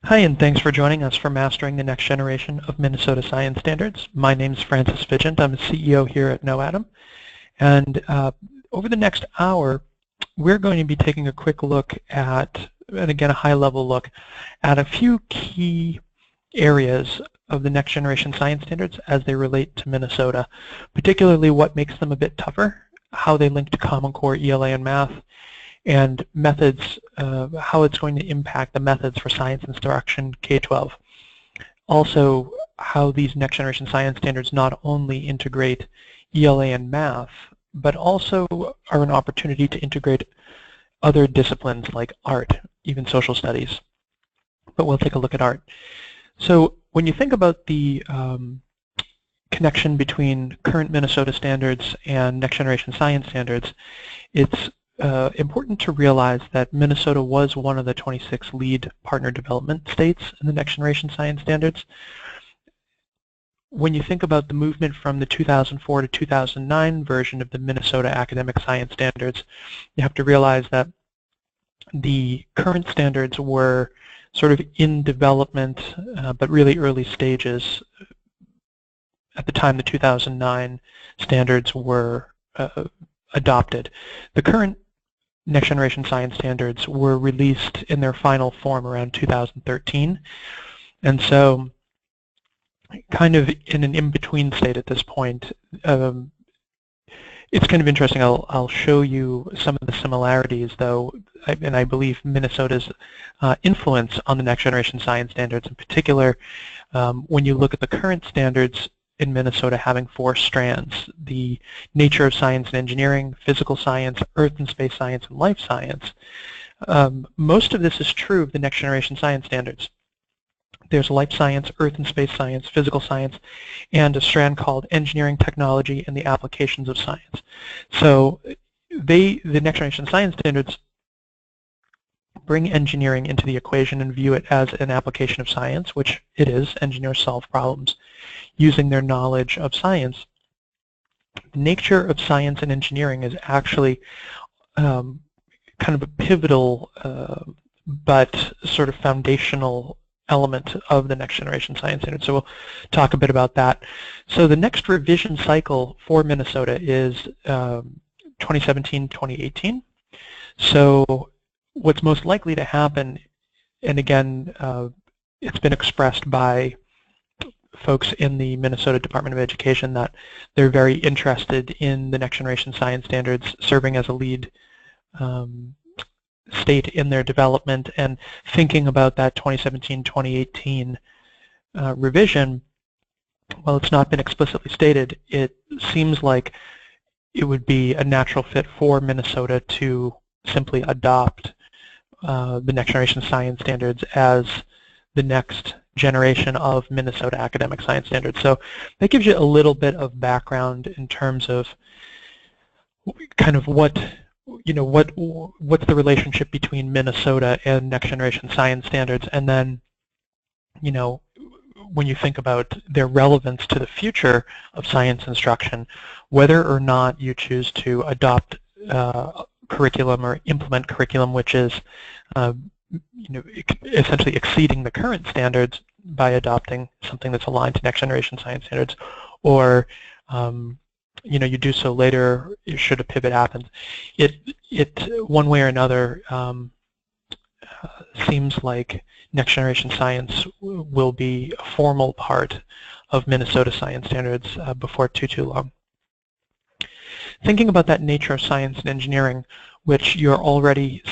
Hi, and thanks for joining us for Mastering the Next Generation of Minnesota Science Standards. My name is Francis Vigent. I'm the CEO here at KnowAtom. And over the next hour, we're going to be taking a quick look at, and again, a high-level look at a few key areas of the Next Generation Science Standards as they relate to Minnesota, particularly what makes them a bit tougher, how they link to Common Core, ELA, and math, and methods, how it's going to impact the methods for science instruction K-12. Also, how these next generation science standards not only integrate ELA and math, but also are an opportunity to integrate other disciplines like art, even social studies. But we'll take a look at art. So when you think about the connection between current Minnesota standards and next generation science standards, it's important to realize that Minnesota was one of the 26 lead partner development states in the Next Generation Science Standards. When you think about the movement from the 2004 to 2009 version of the Minnesota Academic Science Standards, you have to realize that the current standards were sort of in development, but really early stages. At the time the 2009 standards were adopted. The current Next Generation Science Standards were released in their final form around 2013, and so kind of in an in-between state at this point. It's kind of interesting. I'll show you some of the similarities, though, and I believe Minnesota's influence on the Next Generation Science Standards in particular. When you look at the current standards in Minnesota having 4 strands: the nature of science and engineering, physical science, earth and space science, and life science. Most of this is true of the next generation science standards. There's life science, earth and space science, physical science, and a strand called engineering, technology, and the applications of science. So the next generation science standards bring engineering into the equation and view it as an application of science, which it is. Engineers solve problems using their knowledge of science. The nature of science and engineering is actually kind of a pivotal but sort of foundational element of the next generation science standard. So we'll talk a bit about that. So the next revision cycle for Minnesota is 2017-2018. So what's most likely to happen, and again, it's been expressed by folks in the Minnesota Department of Education that they're very interested in the next generation science standards serving as a lead state in their development, and thinking about that 2017-2018 revision. While it's not been explicitly stated, it seems like it would be a natural fit for Minnesota to simply adopt the next generation science standards as the next generation of Minnesota academic science standards. So that gives you a little bit of background in terms of kind of what's the relationship between Minnesota and next generation science standards, and then when you think about their relevance to the future of science instruction, whether or not you choose to adopt curriculum or implement curriculum which is essentially exceeding the current standards by adopting something that's aligned to next generation science standards, or you do so later should a pivot happen. It one way or another seems like next generation science will be a formal part of Minnesota science standards before too long. Thinking about that nature of science and engineering, which you're already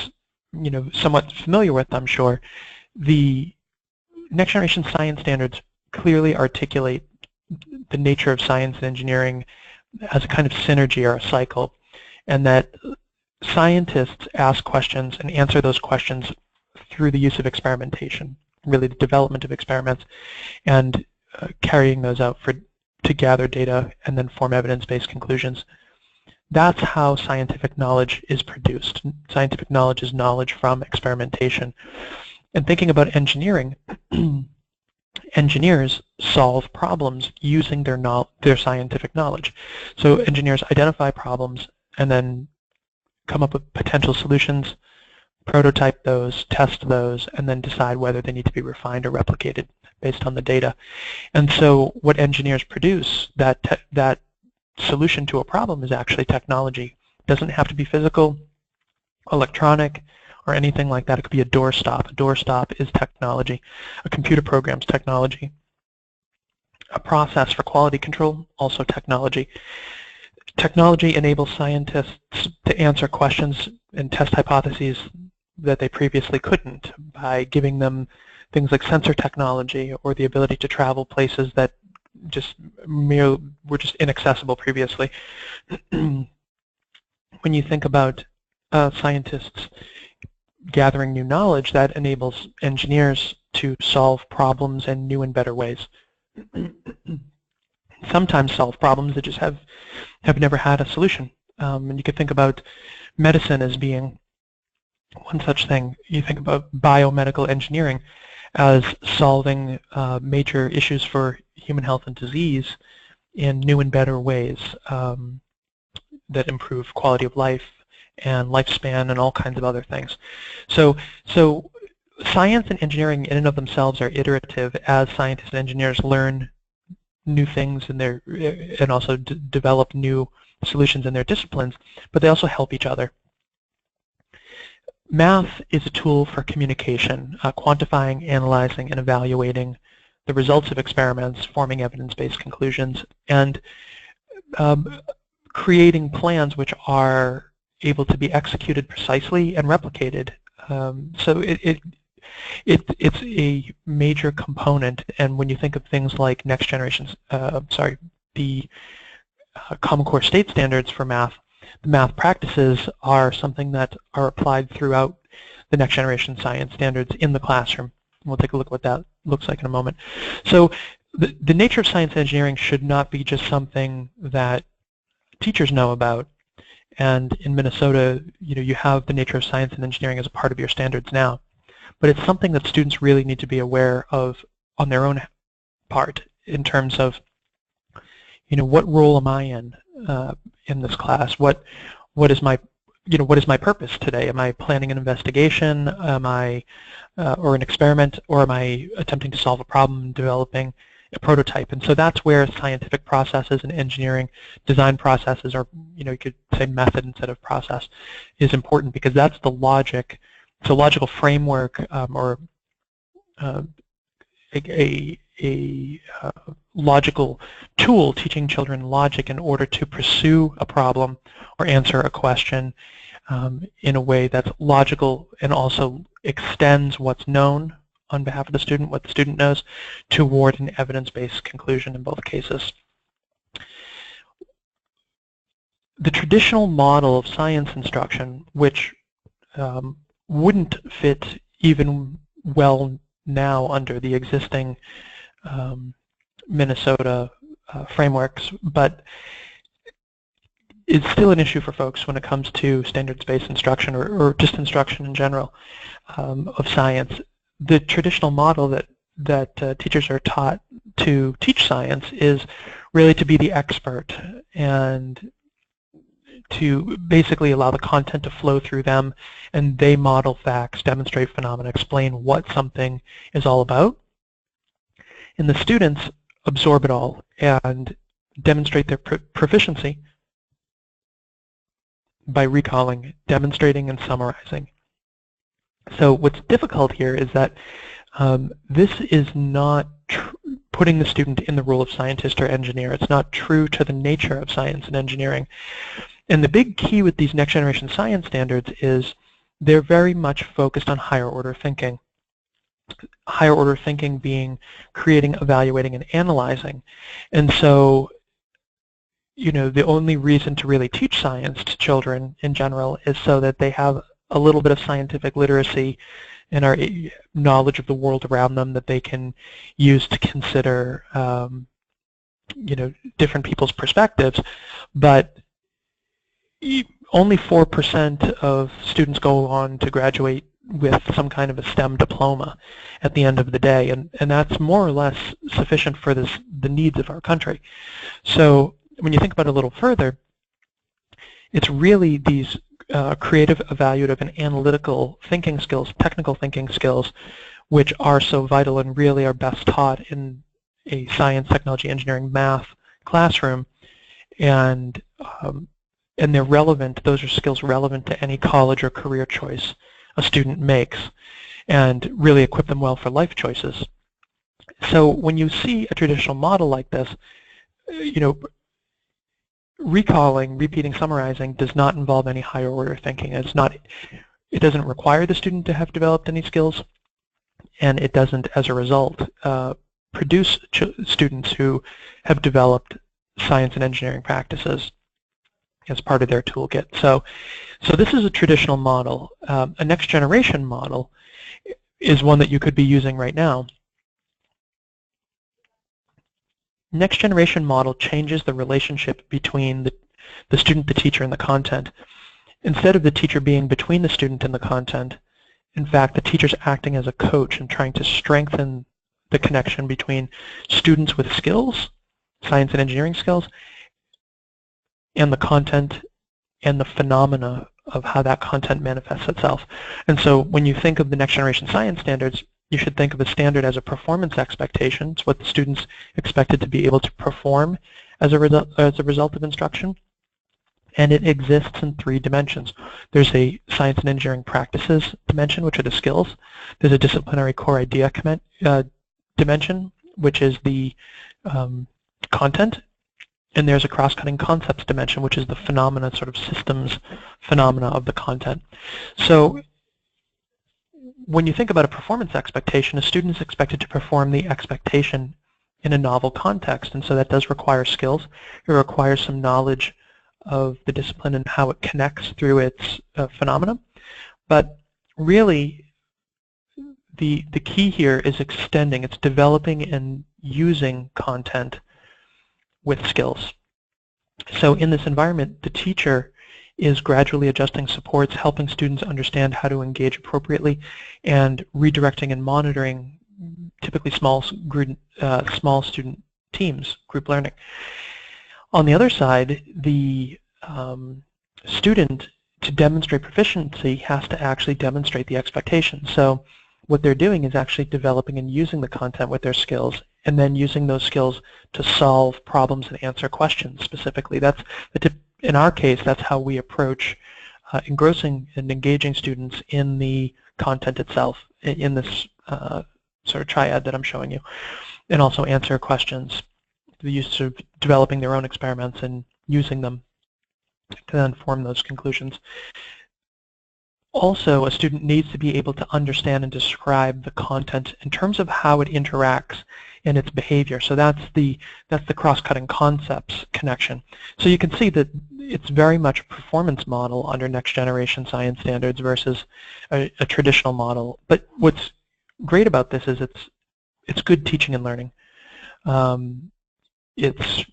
somewhat familiar with, I'm sure, the next generation science standards clearly articulate the nature of science and engineering as a kind of synergy or a cycle, and that scientists ask questions and answer those questions through the use of experimentation, really the development of experiments, and carrying those out to gather data and then form evidence-based conclusions. That's how scientific knowledge is produced. Scientific knowledge is knowledge from experimentation. And thinking about engineering, engineers solve problems using their scientific knowledge. So engineers identify problems and then come up with potential solutions, prototype those, test those, and then decide whether they need to be refined or replicated based on the data. And so what engineers produce, that solution to a problem, is actually technology. It doesn't have to be physical, electronic, or anything like that. It could be a doorstop. A doorstop is technology. A computer program's technology. A process for quality control, also technology. Technology enables scientists to answer questions and test hypotheses that they previously couldn't by giving them things like sensor technology or the ability to travel places that were just inaccessible previously. When you think about scientists gathering new knowledge, that enables engineers to solve problems in new and better ways. Sometimes solve problems that just have never had a solution. And you could think about medicine as being one such thing. You think about biomedical engineering as solving major issues for human health and disease in new and better ways that improve quality of life and lifespan and all kinds of other things. So science and engineering in and of themselves are iterative as scientists and engineers learn new things and also develop new solutions in their disciplines, but they also help each other. Math is a tool for communication, quantifying, analyzing, and evaluating the results of experiments, forming evidence-based conclusions, and creating plans which are able to be executed precisely and replicated. So it's a major component, and when you think of things like next generation, the Common Core State Standards for math, the math practices are something that are applied throughout the next generation science standards in the classroom. We'll take a look at what that looks like in a moment. So the nature of science and engineering should not be just something that teachers know about. And in Minnesota, you have the nature of science and engineering as a part of your standards now. But it's something that students really need to be aware of on their own part in terms of, what role am I in this class? What is my purpose today? Am I planning an investigation? Am I or an experiment? Or am I attempting to solve a problem, developing a prototype? And so that's where scientific processes and engineering design processes, or you could say method instead of process, is important, because that's the logic. It's a logical framework or a logical tool teaching children logic in order to pursue a problem or answer a question in a way that's logical and also extends what's known on behalf of the student, what the student knows, toward an evidence-based conclusion in both cases. The traditional model of science instruction, which wouldn't fit even well now under the existing Minnesota frameworks, but it's still an issue for folks when it comes to standards-based instruction or just instruction in general of science. The traditional model that teachers are taught to teach science is really to be the expert and to basically allow the content to flow through them, and they model facts, demonstrate phenomena, explain what something is all about. And the students absorb it all and demonstrate their proficiency by recalling, demonstrating, and summarizing. So what's difficult here is that this is not putting the student in the role of scientist or engineer. It's not true to the nature of science and engineering. And the big key with these next generation science standards is they're very much focused on higher order thinking. Higher order thinking being creating, evaluating, and analyzing. And so, the only reason to really teach science to children in general is so that they have a little bit of scientific literacy and our knowledge of the world around them that they can use to consider, different people's perspectives. But only 4% of students go on to graduate with some kind of a STEM diploma at the end of the day, and that's more or less sufficient for the needs of our country. So when you think about it a little further, it's really these creative, evaluative, and analytical thinking skills, technical thinking skills, which are so vital and really are best taught in a science, technology, engineering, math classroom, and they're relevant. Those are skills relevant to any college or career choice a student makes, and really equip them well for life choices. So when you see a traditional model like this, recalling, repeating, summarizing does not involve any higher order thinking. It doesn't require the student to have developed any skills, and it doesn't, as a result, produce students who have developed science and engineering practices as part of their toolkit. So this is a traditional model. A next generation model is one that you could be using right now. Next generation model changes the relationship between the student, the teacher, and the content. Instead of the teacher being between the student and the content, in fact, the teacher's acting as a coach and trying to strengthen the connection between students with skills, science and engineering skills, and the content and the phenomena of how that content manifests itself. And so when you think of the next generation science standards, you should think of a standard as a performance expectation. It's what the students expected to be able to perform as a result of instruction. And it exists in 3 dimensions. There's a science and engineering practices dimension, which are the skills. There's a disciplinary core idea dimension, which is the content. And there's a cross-cutting concepts dimension, which is the phenomena, sort of systems phenomena of the content. So when you think about a performance expectation, a student is expected to perform the expectation in a novel context, and so that does require skills. It requires some knowledge of the discipline and how it connects through its phenomena. But really, the key here is extending, it's developing and using content with skills. So in this environment, the teacher is gradually adjusting supports, helping students understand how to engage appropriately, and redirecting and monitoring typically small student teams, group learning. On the other side, the student, to demonstrate proficiency, has to actually demonstrate the expectation. So what they're doing is actually developing and using the content with their skills, and then using those skills to solve problems and answer questions specifically. In our case, that's how we approach engrossing and engaging students in the content itself, in this sort of triad that I'm showing you, and also answer questions. The use of developing their own experiments and using them to then form those conclusions. Also, a student needs to be able to understand and describe the content in terms of how it interacts in its behavior. So that's the cross-cutting concepts connection. So you can see that it's very much a performance model under next generation science standards versus a traditional model. But what's great about this is it's good teaching and learning. It's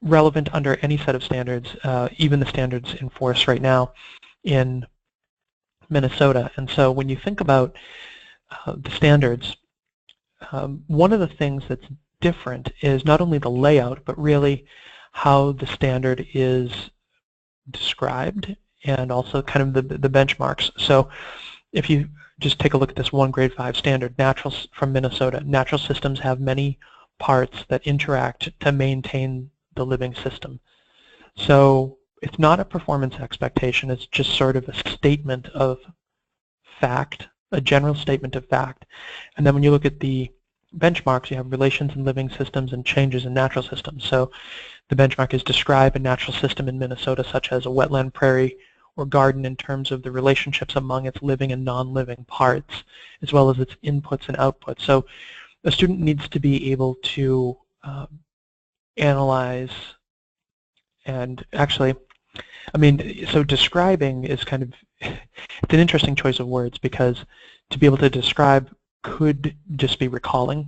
relevant under any set of standards, even the standards in force right now in Minnesota. And so when you think about the standards, one of the things that's different is not only the layout, but really how the standard is described and also kind of the benchmarks. So if you just take a look at this one grade 5 standard, from Minnesota, natural systems have many parts that interact to maintain the living system. So it's not a performance expectation, it's just sort of a statement of fact, a general statement of fact. And then when you look at the benchmarks, you have relations in living systems and changes in natural systems. So the benchmark is describe a natural system in Minnesota such as a wetland, prairie, or garden in terms of the relationships among its living and non-living parts, as well as its inputs and outputs. So a student needs to be able to analyze and actually, so describing is kind of, it's an interesting choice of words, because to be able to describe could just be recalling,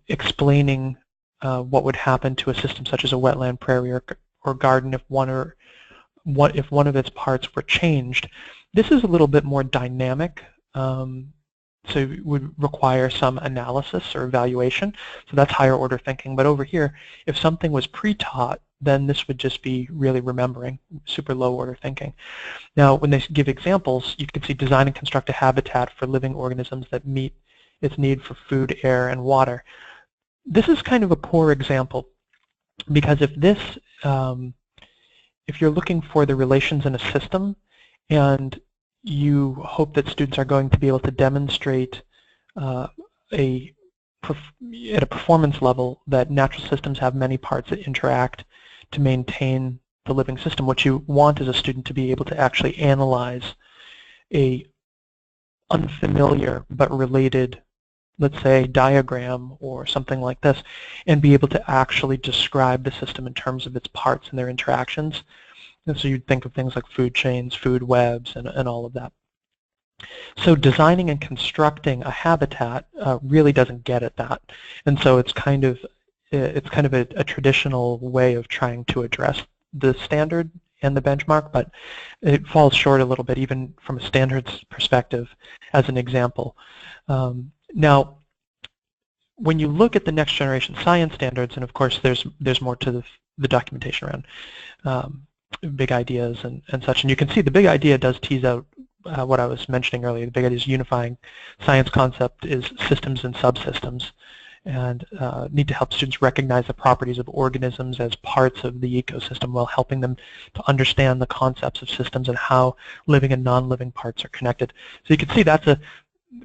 explaining what would happen to a system such as a wetland, prairie, or garden if one of its parts were changed. This is a little bit more dynamic, so it would require some analysis or evaluation. So that's higher order thinking. But over here, if something was pre-taught, then this would just be really remembering, super low order thinking. Now, when they give examples, you can see design and construct a habitat for living organisms that meet its need for food, air, and water. This is kind of a poor example, because if this, if you're looking for the relations in a system and you hope that students are going to be able to demonstrate at a performance level that natural systems have many parts that interact to maintain the living system, what you want is a student to be able to actually analyze a unfamiliar but related, let's say, diagram or something like this, and be able to actually describe the system in terms of its parts and their interactions. And so you'd think of things like food chains, food webs, and all of that. So designing and constructing a habitat really doesn't get at that, and so it's kind of a traditional way of trying to address the standard and the benchmark, but it falls short a little bit, even from a standards perspective, as an example. Now, when you look at the next generation science standards, and of course there's more to the documentation around big ideas and such, and you can see the big idea does tease out what I was mentioning earlier. The big idea is unifying science concept is systems and subsystems, and need to help students recognize the properties of organisms as parts of the ecosystem while helping them to understand the concepts of systems and how living and non-living parts are connected. So you can see that's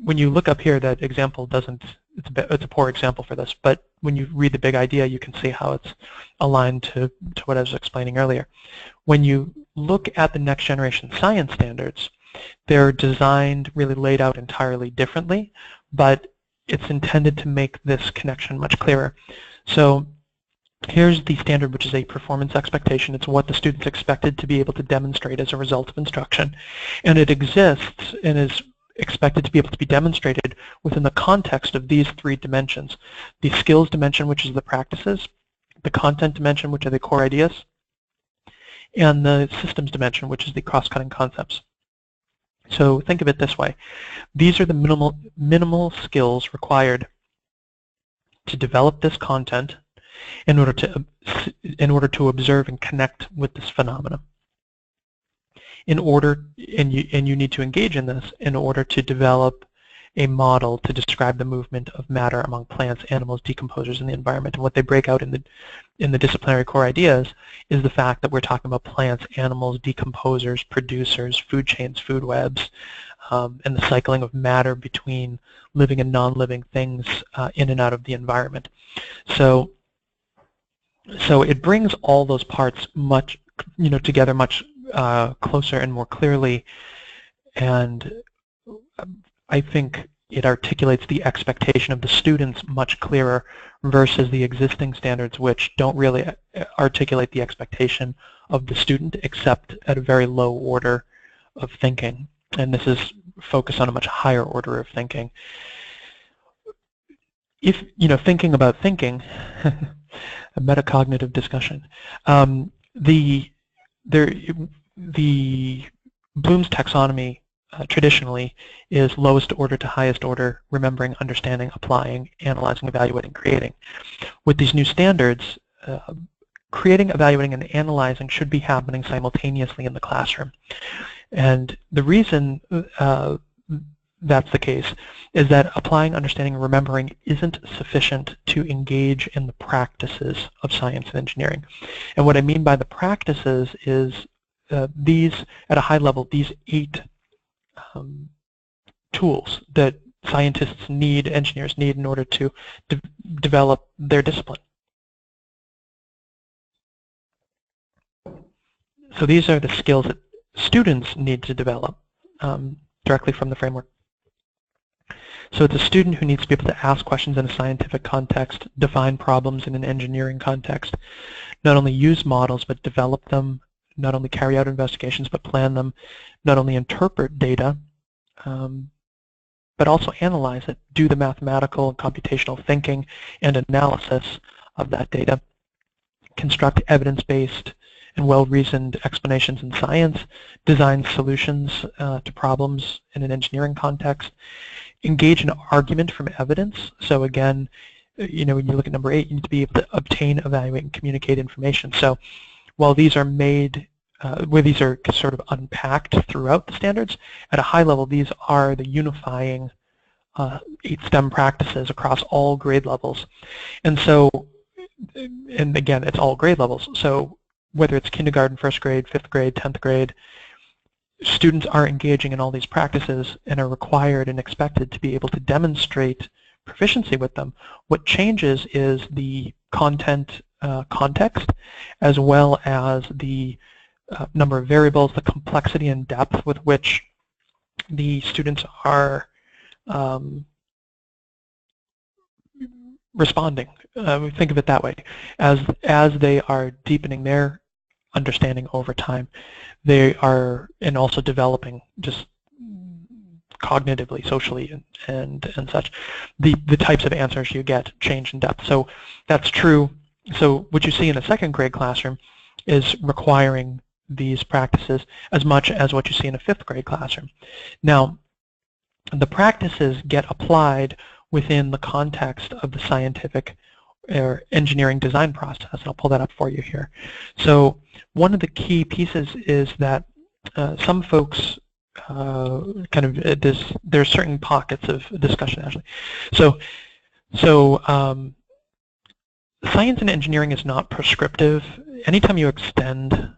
when you look up here, that example doesn't, it's a poor example for this, but when you read the big idea, you can see how it's aligned to what I was explaining earlier. When you look at the next generation science standards, they're designed, really laid out entirely differently, but it's intended to make this connection much clearer. So here's the standard, which is a performance expectation. It's what the student's expected to be able to demonstrate as a result of instruction, and it exists and is expected to be able to be demonstrated within the context of these three dimensions: the skills dimension, which is the practices, the content dimension, which are the core ideas, and the systems dimension, which is the cross-cutting concepts. So think of it this way: these are the minimal skills required to develop this content in order to observe and connect with this phenomenon. And you need to engage in this in order to develop a model to describe the movement of matter among plants, animals, decomposers in the environment. And what they break out in the disciplinary core ideas is the fact that we're talking about plants, animals, decomposers, producers, food chains, food webs, and the cycling of matter between living and non-living things in and out of the environment. So it brings all those parts much, together much closer and more clearly, and I think it articulates the expectation of the students much clearer versus the existing standards, which don't really articulate the expectation of the student except at a very low order of thinking. And this is focused on a much higher order of thinking. If, thinking about thinking, a metacognitive discussion, the Bloom's taxonomy traditionally is lowest order to highest order: remembering, understanding, applying, analyzing, evaluating, creating. With these new standards, creating, evaluating, and analyzing should be happening simultaneously in the classroom. And the reason that's the case is that applying, understanding, and remembering isn't sufficient to engage in the practices of science and engineering. And what I mean by the practices is these, at a high level, these 8 tools that scientists need, engineers need, in order to develop their discipline. So these are the skills that students need to develop directly from the framework. So it's a student who needs to be able to ask questions in a scientific context, define problems in an engineering context, not only use models but develop them, not only carry out investigations but plan them, not only interpret data but also analyze it, do the mathematical and computational thinking and analysis of that data, construct evidence-based and well-reasoned explanations in science, design solutions to problems in an engineering context, engage in argument from evidence. So again, when you look at number 8, you need to be able to obtain, evaluate, and communicate information. So while these are made, where these are sort of unpacked throughout the standards, at a high level, these are the unifying 8 STEM practices across all grade levels. And so, and again, it's all grade levels. So whether it's kindergarten, 1st grade, 5th grade, 10th grade, students are engaging in all these practices and are required and expected to be able to demonstrate proficiency with them. What changes is the content context, as well as the number of variables, the complexity and depth with which the students are responding. Think of it that way. As they are deepening their understanding over time, they are, and also developing just cognitively, socially, and such, the types of answers you get change in depth. So that's true. So what you see in a 2nd grade classroom is requiring these practices as much as what you see in a 5th grade classroom. Now, the practices get applied within the context of the scientific or engineering design process. I'll pull that up for you here. So one of the key pieces is that some folks there's certain pockets of discussion actually. So science and engineering is not prescriptive. Anytime you extend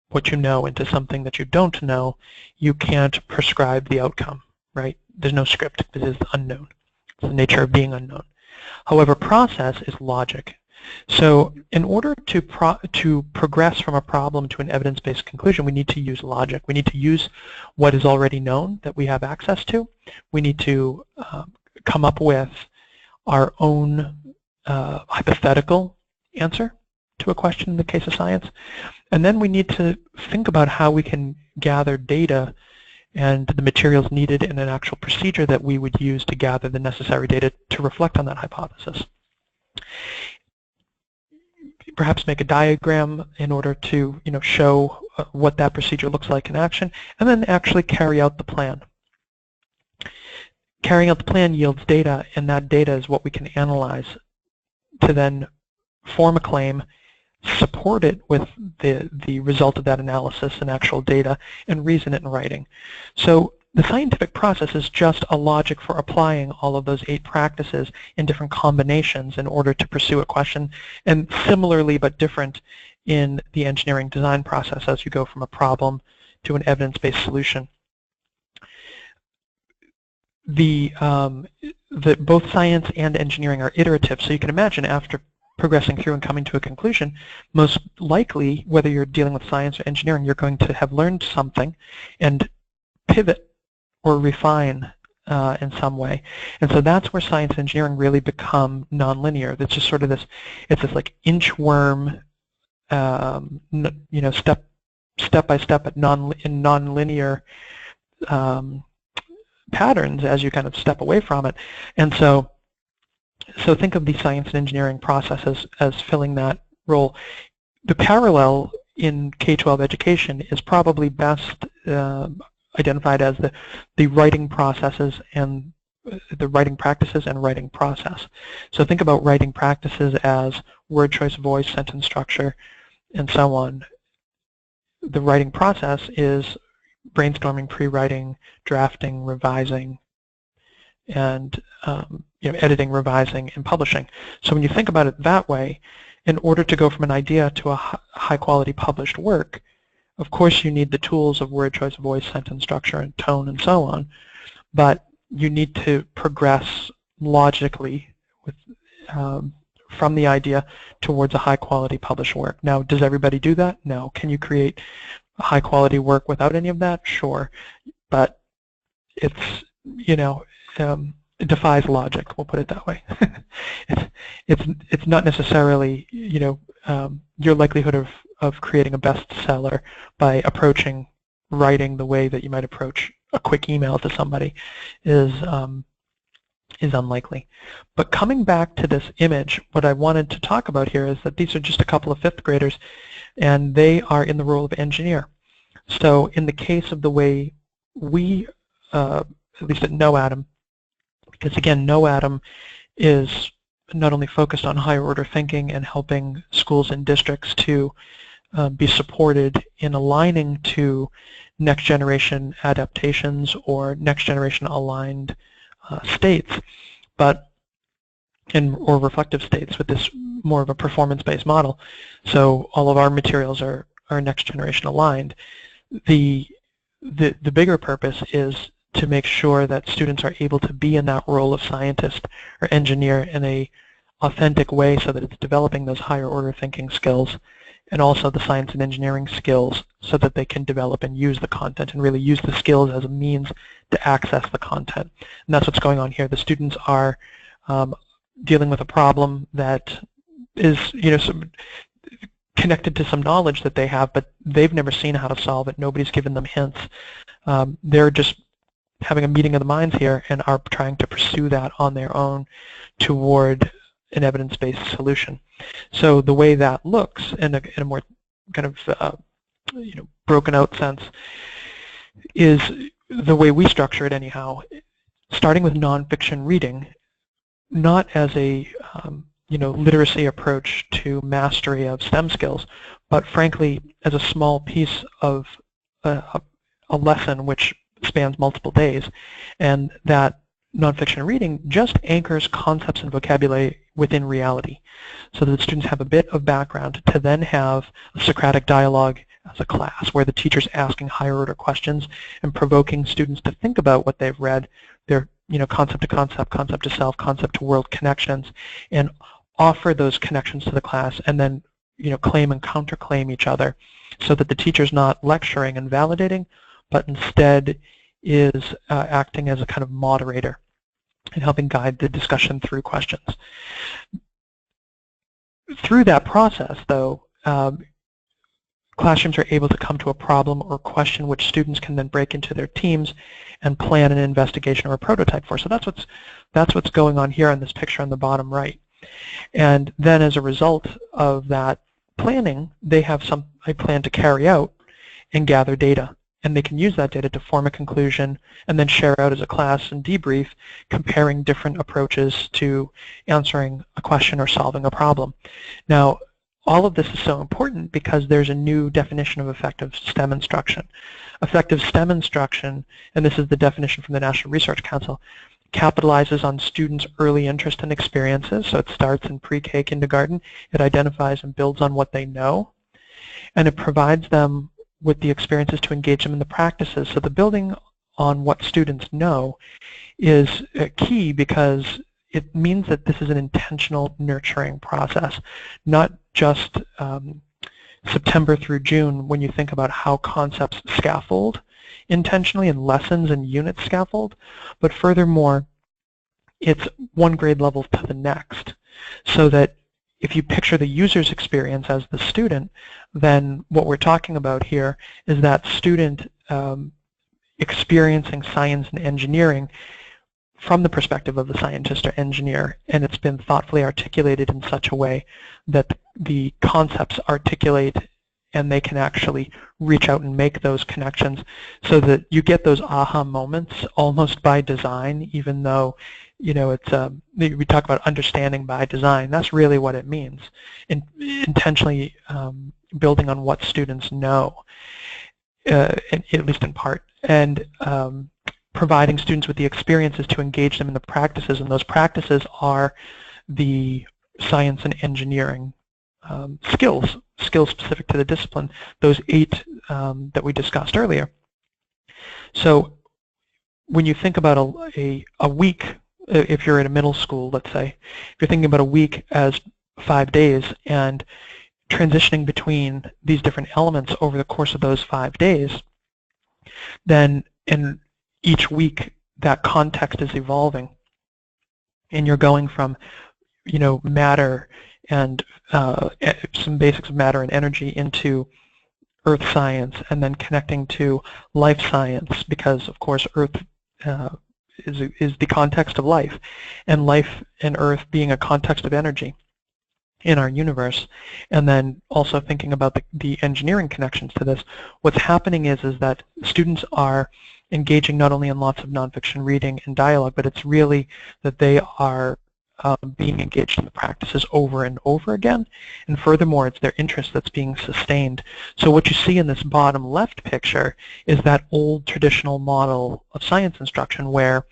what you know into something that you don't know, you can't prescribe the outcome, right? There's no script. It is unknown. It's the nature of being unknown. However, process is logic. So in order to progress from a problem to an evidence-based conclusion, we need to use logic. We need to use what is already known that we have access to. We need to come up with our own hypothetical answer to a question in the case of science. And then we need to think about how we can gather data and the materials needed in an actual procedure that we would use to gather the necessary data to reflect on that hypothesis. Perhaps make a diagram in order to show what that procedure looks like in action, and then actually carry out the plan. Carrying out the plan yields data, and that data is what we can analyze to then form a claim, support it with the result of that analysis and actual data, and reason it in writing. So the scientific process is just a logic for applying all of those 8 practices in different combinations in order to pursue a question, and similarly but different in the engineering design process as you go from a problem to an evidence-based solution. Both science and engineering are iterative, so you can imagine after progressing through and coming to a conclusion, most likely, whether you're dealing with science or engineering, you're going to have learned something and pivot or refine in some way. And so that's where science and engineering really become nonlinear. It's just sort of this, it's this like inchworm, step by step in nonlinear patterns as you kind of step away from it. And so think of the science and engineering process as filling that role. The parallel in K-12 education is probably best identified as the writing processes and the writing practices and writing process. So think about writing practices as word choice, voice, sentence structure, and so on. The writing process is brainstorming, pre-writing, drafting, revising, and editing, revising, and publishing. So when you think about it that way, in order to go from an idea to a high-quality published work, of course you need the tools of word choice, voice, sentence structure, and tone, and so on, but you need to progress logically with, from the idea towards a high-quality published work. Now, does everybody do that? No. Can you create a high-quality work without any of that? Sure. But it's, it defies logic, we'll put it that way. It's not necessarily, your likelihood of creating a bestseller by approaching writing the way that you might approach a quick email to somebody is unlikely. But coming back to this image, what I wanted to talk about here is that these are just a couple of 5th graders, and they are in the role of engineer. So in the case of the way we, at least at KnowAtom, because again, KnowAtom is not only focused on higher order thinking and helping schools and districts to be supported in aligning to next generation adaptations or next generation aligned states, but or reflective states with this more of a performance-based model. So all of our materials are next generation aligned. The bigger purpose is to make sure that students are able to be in that role of scientist or engineer in a authentic way so that it's developing those higher order thinking skills and also the science and engineering skills so that they can develop and use the content and really use the skills as a means to access the content. And that's what's going on here. The students are dealing with a problem that is, connected to some knowledge that they have, but they've never seen how to solve it. Nobody's given them hints. They're just having a meeting of the minds here and are trying to pursue that on their own toward an evidence-based solution. So the way that looks in a more kind of broken out sense is the way we structure it anyhow, starting with nonfiction reading, not as a literacy approach to mastery of STEM skills, but frankly as a small piece of a lesson which spans multiple days, and that nonfiction reading just anchors concepts and vocabulary within reality so that the students have a bit of background to then have a Socratic dialogue as a class where the teacher's asking higher order questions and provoking students to think about what they've read, their concept to concept, concept to self, concept to world connections, and offer those connections to the class and then claim and counterclaim each other so that the teacher's not lecturing and validating, but instead is acting as a kind of moderator and helping guide the discussion through questions. Through that process, though, classrooms are able to come to a problem or question which students can then break into their teams and plan an investigation or a prototype for. So that's what's going on here in this picture on the bottom right. And then as a result of that planning, they have a plan to carry out and gather data. And they can use that data to form a conclusion and then share out as a class and debrief, comparing different approaches to answering a question or solving a problem. Now, all of this is so important because there's a new definition of effective STEM instruction. Effective STEM instruction, and this is the definition from the National Research Council, capitalizes on students' early interest and experiences, so it starts in pre-K kindergarten. It identifies and builds on what they know, and it provides them with the experiences to engage them in the practices. So the building on what students know is key because it means that this is an intentional nurturing process, not just September through June when you think about how concepts scaffold intentionally and lessons and units scaffold, but furthermore, it's one grade level to the next, so that if you picture the user's experience as the student, then what we're talking about here is that student experiencing science and engineering from the perspective of the scientist or engineer, and it's been thoughtfully articulated in such a way that the concepts articulate and they can actually reach out and make those connections so that you get those aha moments almost by design, even though it's we talk about understanding by design. That's really what it means, intentionally building on what students know, at least in part, and providing students with the experiences to engage them in the practices, and those practices are the science and engineering skills specific to the discipline, those 8 that we discussed earlier. So when you think about a week, if you're at a middle school, let's say, if you're thinking about a week as 5 days and transitioning between these different elements over the course of those 5 days, then in each week that context is evolving and you're going from matter and some basics of matter and energy into earth science, and then connecting to life science, because of course earth is the context of life, and life and earth being a context of energy in our universe, and then also thinking about the engineering connections to this. What's happening is that students are engaging not only in lots of nonfiction reading and dialogue, but it's really that they are being engaged in the practices over and over again, and furthermore, it's their interest that's being sustained. So what you see in this bottom left picture is that old traditional model of science instruction where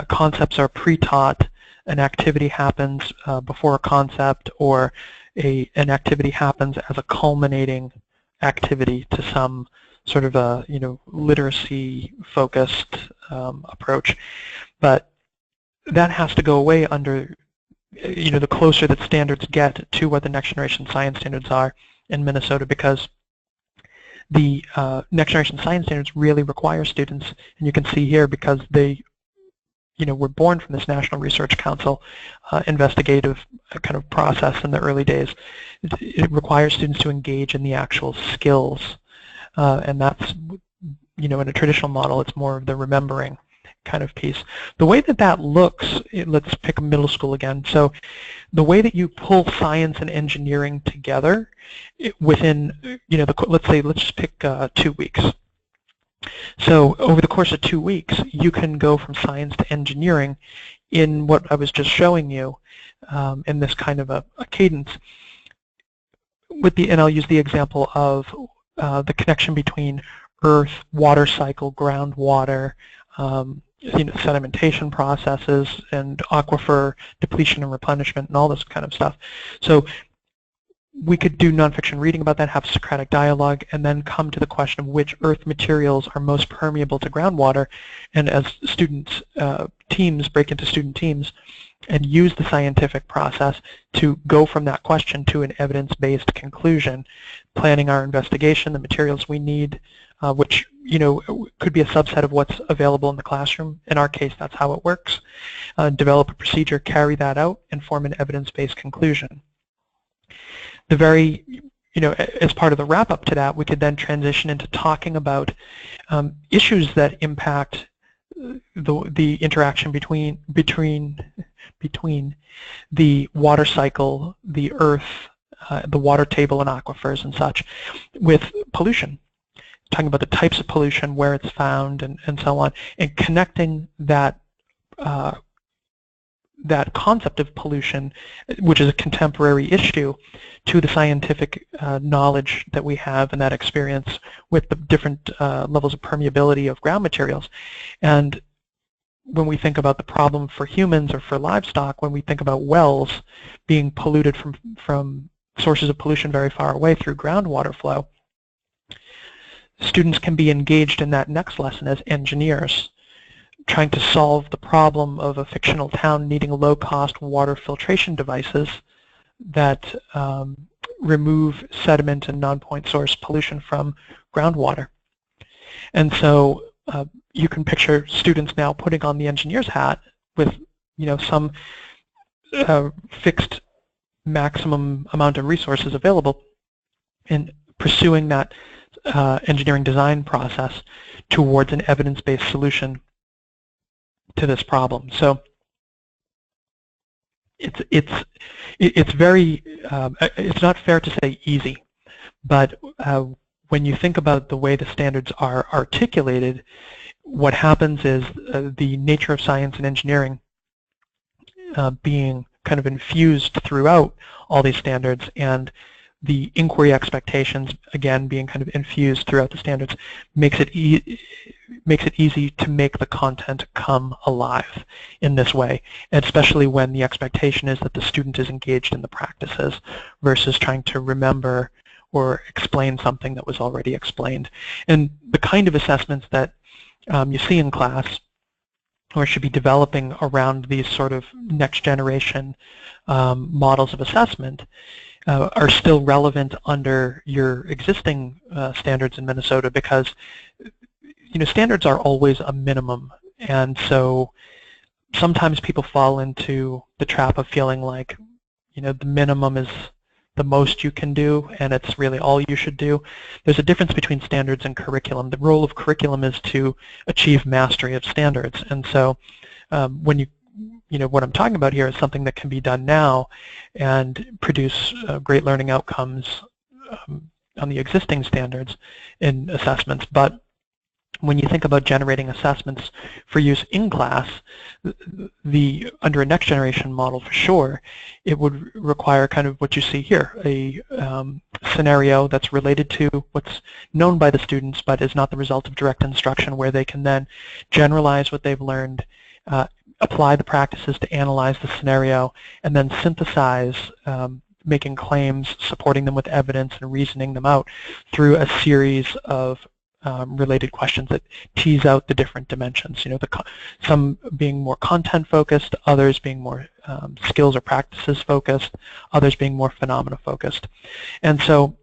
concepts are pre-taught, an activity happens before a concept, or an activity happens as a culminating activity to some sort of a literacy-focused approach. But that has to go away under the closer that standards get to what the next generation science standards are in Minnesota, because the next generation science standards really require students, and you can see here because they were born from this National Research Council investigative kind of process in the early days. It requires students to engage in the actual skills, and that's in a traditional model it's more of the remembering kind of piece. The way that looks, let's pick middle school again. So the way that you pull science and engineering together within, let's just pick 2 weeks. So over the course of 2 weeks, you can go from science to engineering in what I was just showing you in this kind of a cadence. And I'll use the example of the connection between earth, water cycle, groundwater, sedimentation processes, and aquifer depletion and replenishment, and all this kind of stuff. So we could do nonfiction reading about that, have Socratic dialogue, and then come to the question of which earth materials are most permeable to groundwater, and as students, teams break into student teams and use the scientific process to go from that question to an evidence-based conclusion, planning our investigation, the materials we need, which could be a subset of what's available in the classroom. In our case, that's how it works. Develop a procedure, carry that out, and form an evidence-based conclusion. As part of the wrap-up to that, we could then transition into talking about issues that impact the interaction between the water cycle, the earth, the water table and aquifers and such, with pollution. Talking about the types of pollution, where it's found, and so on, and connecting that that concept of pollution, which is a contemporary issue, to the scientific knowledge that we have and that experience with the different levels of permeability of ground materials. And when we think about the problem for humans or for livestock, when we think about wells being polluted from sources of pollution very far away through groundwater flow, students can be engaged in that next lesson as engineers, trying to solve the problem of a fictional town needing low-cost water filtration devices that remove sediment and non-point source pollution from groundwater. And so you can picture students now putting on the engineer's hat with some fixed maximum amount of resources available and pursuing that engineering design process towards an evidence-based solution to this problem. So it's very it's not fair to say easy, but when you think about the way the standards are articulated, what happens is the nature of science and engineering being kind of infused throughout all these standards, and the inquiry expectations, again, being kind of infused throughout the standards, makes it easy to make the content come alive in this way, and especially when the expectation is that the student is engaged in the practices versus trying to remember or explain something that was already explained. And the kind of assessments that you see in class, or should be developing around these sort of next generation models of assessment, are still relevant under your existing standards in Minnesota, because standards are always a minimum, and so sometimes people fall into the trap of feeling like the minimum is the most you can do and it's really all you should do. There's a difference between standards and curriculum. The role of curriculum is to achieve mastery of standards, and so when what I'm talking about here is something that can be done now and produce great learning outcomes on the existing standards in assessments. But when you think about generating assessments for use in class, under a next generation model for sure, it would require kind of what you see here, a scenario that's related to what's known by the students but is not the result of direct instruction, where they can then generalize what they've learned, apply the practices to analyze the scenario, and then synthesize making claims, supporting them with evidence, and reasoning them out through a series of related questions that tease out the different dimensions. You know, some being more content focused, others being more skills or practices focused, others being more phenomena focused. And so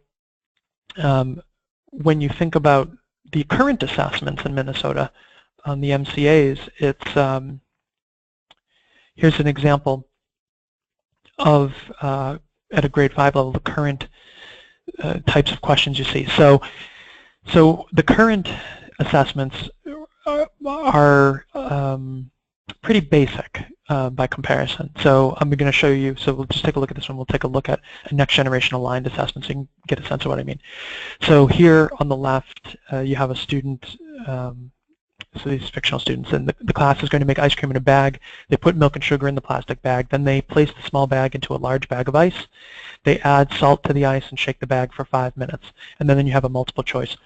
when you think about the current assessments in Minnesota on the MCAs, it's here's an example of at a grade 5 level the current types of questions you see. So the current assessments are pretty basic by comparison. So I'm going to show you, so we'll just take a look at this one. We'll take a look at a next generation aligned assessment so you can get a sense of what I mean. So here on the left you have a student, so these fictional students, and the class is going to make ice cream in a bag. They put milk and sugar in the plastic bag. Then they place the small bag into a large bag of ice. They add salt to the ice and shake the bag for 5 minutes. And then you have a multiple choice.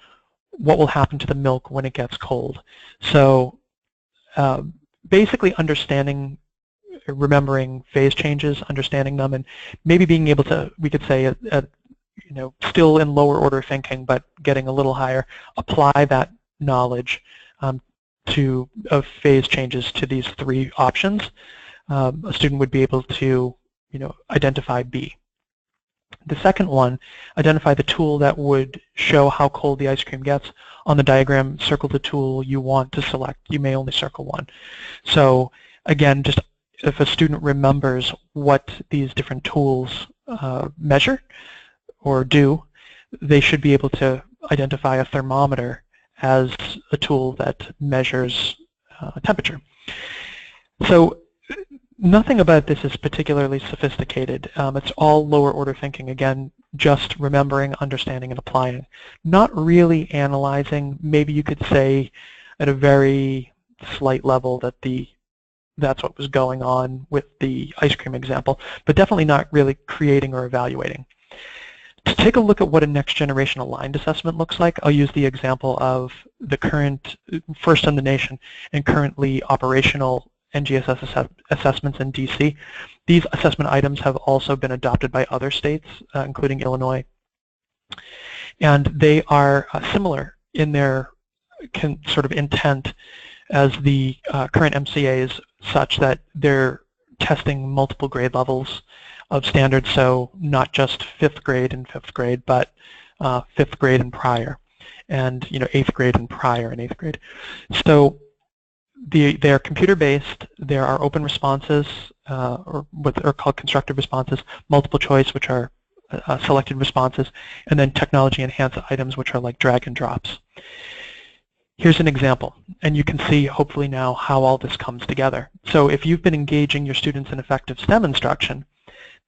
What will happen to the milk when it gets cold? So basically understanding, remembering phase changes, understanding them, and maybe being able to, we could say, you know, still in lower order thinking, but getting a little higher, apply that knowledge of phase changes to these 3 options. A student would be able to, you know, identify B. The second one, identify the tool that would show how cold the ice cream gets. On the diagram, circle the tool you want to select. You may only circle one. So again, just if a student remembers what these different tools measure or do, they should be able to identify a thermometer as a tool that measures temperature. So nothing about this is particularly sophisticated. It's all lower order thinking, again, just remembering, understanding, and applying. Not really analyzing. Maybe you could say at a very slight level that that's what was going on with the ice cream example, but definitely not really creating or evaluating. To take a look at what a next generation aligned assessment looks like, I'll use the example of the current, first in the nation and currently operational NGSS assessments in DC. These assessment items have also been adopted by other states, including Illinois. And they are similar in their sort of intent as the current MCAs, such that they're testing multiple grade levels of standards, so not just 5th grade and 5th grade, but 5th grade and prior, and 8th grade and prior and 8th grade. So they are computer-based. There are open responses, or what are called constructive responses, multiple choice, which are selected responses, and then technology-enhanced items, which are like drag and drops. Here's an example, and you can see hopefully now how all this comes together. So if you've been engaging your students in effective STEM instruction,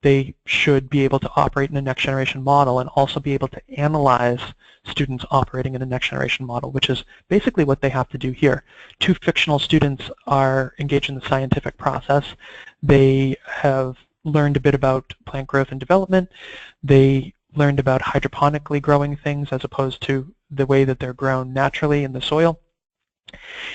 they should be able to operate in a next generation model and also be able to analyze students operating in a next generation model, which is basically what they have to do here. 2 fictional students are engaged in the scientific process. They have learned a bit about plant growth and development. They learned about hydroponically growing things as opposed to the way that they're grown naturally in the soil.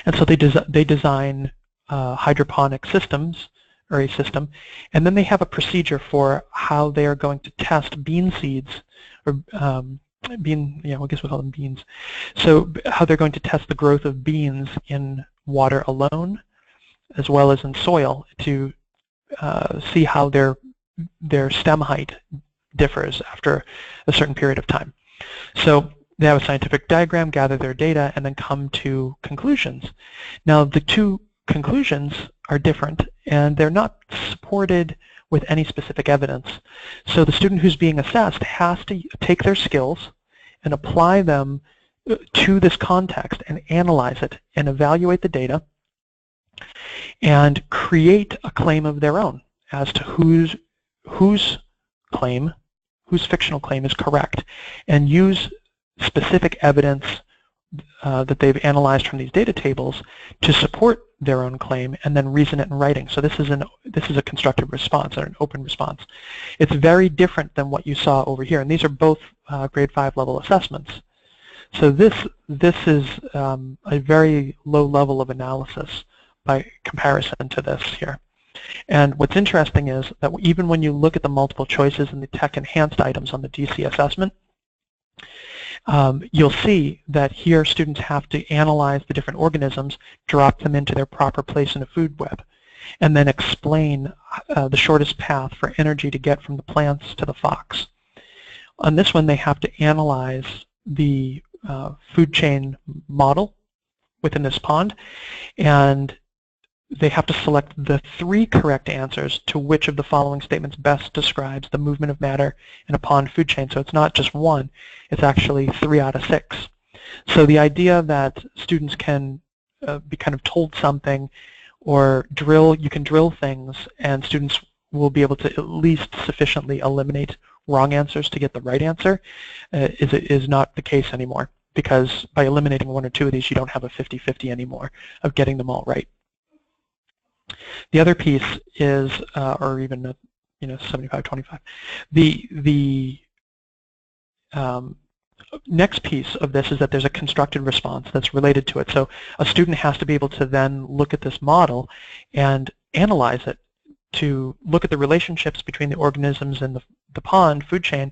And so they design hydroponic systems, or a system, and then they have a procedure for how they are going to test bean seeds, or I guess we'll call them beans. So how they're going to test the growth of beans in water alone, as well as in soil, to see how their stem height differs after a certain period of time. So they have a scientific diagram, gather their data, and then come to conclusions. Now the 2 conclusions are different, and they're not supported with any specific evidence. So the student who's being assessed has to take their skills and apply them to this context and analyze it and evaluate the data and create a claim of their own as to whose fictional claim is correct, and use specific evidence that they've analyzed from these data tables to support their own claim and then reason it in writing. So this is a constructive response or an open response. It's very different than what you saw over here, and these are both grade 5 level assessments. So this is a very low level of analysis by comparison to this here. And what's interesting is that even when you look at the multiple choices and the tech enhanced items on the DC assessment, you'll see that here students have to analyze the different organisms, drop them into their proper place in a food web, and then explain the shortest path for energy to get from the plants to the fox. On this one, they have to analyze the food chain model within this pond, and they have to select the 3 correct answers to which of the following statements best describes the movement of matter in a pond food chain. So it's not just 1, it's actually 3 out of 6. So the idea that students can be kind of told something or you can drill things, and students will be able to at least sufficiently eliminate wrong answers to get the right answer is not the case anymore, because by eliminating 1 or 2 of these, you don't have a 50-50 anymore of getting them all right. The other piece is, or even 75-25. The next piece of this is that there's a constructed response that's related to it. So a student has to be able to then look at this model and analyze it to look at the relationships between the organisms in the pond food chain